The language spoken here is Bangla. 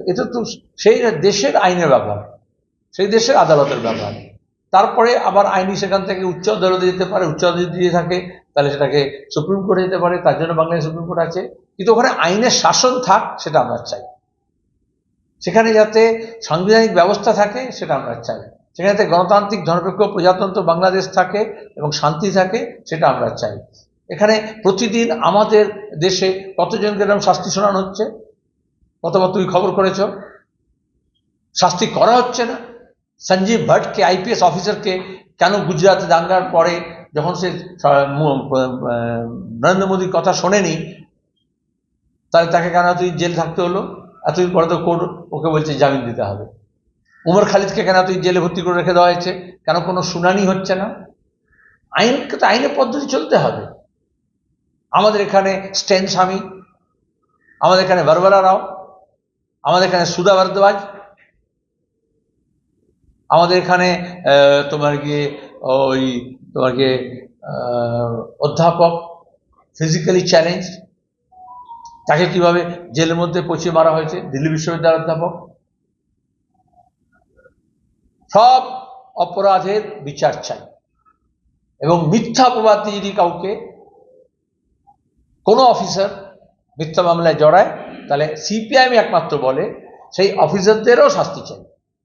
এটা তো সেই দেশের আইনের ব্যাপার, সেই দেশের আদালতের ব্যাপার। তারপরে আবার আইনি সেখান থেকে উচ্চ আদালতে যেতে পারে, উচ্চ আদালত দিয়ে থাকে তাহলে সেটাকে সুপ্রিম কোর্টে যেতে পারে, তার জন্য বাংলাদেশ সুপ্রিম কোর্ট আছে। কিন্তু ওখানে আইনের শাসন থাক সেটা আমরা চাই, সেখানে যাতে সাংবিধানিক ব্যবস্থা থাকে সেটা আমরা চাই, সেখানে যাতে গণতান্ত্রিক ধর্মনিরপেক্ষ প্রজাতন্ত্র বাংলাদেশ থাকে এবং শান্তি থাকে সেটা আমরা চাই। এখানে প্রতিদিন আমাদের দেশে কতজনকে এরকম শাস্তি শোনানো হচ্ছে, কতবার তুমি খবর করেছ? শাস্তি করা হচ্ছে না। সঞ্জীব ভট্টকে আইপিএস অফিসারকে কেন গুজরাতে দাঙ্গার পরে যখন সে নরেন্দ্র মোদীর কথা শোনেনি তাহলে তাকে কেন এতদিন জেল থাকতে হলো? এতদিন পরে তো কোর্ট ওকে বলছে জামিন দিতে হবে। উমর খালিদকে কেন এতদিন জেলে ভর্তি করে রেখে দেওয়া হয়েছে? কেন কোনো শুনানি হচ্ছে না? আইনকে তো আইনের পদ্ধতি চলতে হবে। আমাদের এখানে স্টেন স্বামী, আমাদের এখানে বারবারা রাও, আমাদের এখানে সুধা ভারদ্বাজ, আমাদের এখানে তোমার গিয়ে অধ্যাপক ফিজিক্যালি চ্যালেঞ্জ, তাকে কিভাবে জেলের মধ্যে পচিয়ে মারা হয়েছে, দিল্লি বিশ্ববিদ্যালয়ের অধ্যাপক। সব অপরাধের বিচার চাই এবং মিথ্যা অপবাদ দিয়ে যদি কাউকে কোনো অফিসার মিথ্যা মামলায় জড়ায় তাহলে সিপিআইএম একমাত্র বলে সেই অফিসারদেরও শাস্তি চাই।